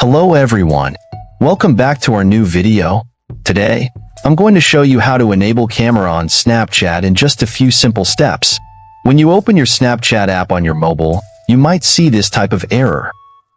Hello everyone, welcome back to our new video. Today, I'm going to show you how to enable camera on Snapchat in just a few simple steps. When you open your Snapchat app on your mobile, you might see this type of error.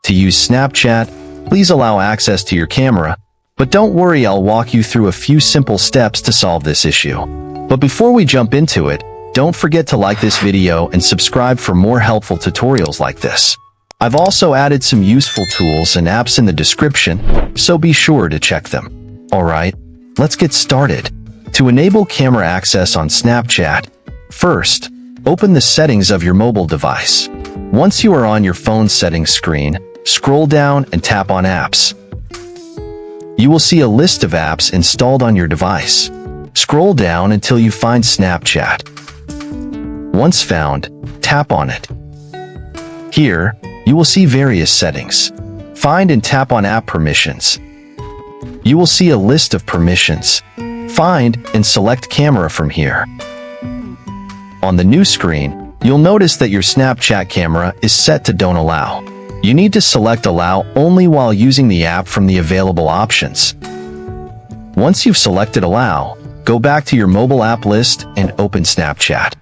To use Snapchat, please allow access to your camera, but don't worry, I'll walk you through a few simple steps to solve this issue. But before we jump into it, don't forget to like this video and subscribe for more helpful tutorials like this. I've also added some useful tools and apps in the description, so be sure to check them. Alright, let's get started. To enable camera access on Snapchat, first, open the settings of your mobile device. Once you are on your phone's settings screen, scroll down and tap on Apps. You will see a list of apps installed on your device. Scroll down until you find Snapchat. Once found, tap on it. Here, you will see various settings. Find and tap on App Permissions. You will see a list of permissions. Find and select Camera from here. On the new screen, you'll notice that your Snapchat camera is set to Don't Allow. You need to select Allow only while using the app from the available options. Once you've selected Allow, go back to your mobile app list and open Snapchat.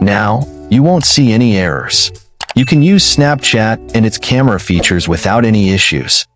Now, you won't see any errors. You can use Snapchat and its camera features without any issues.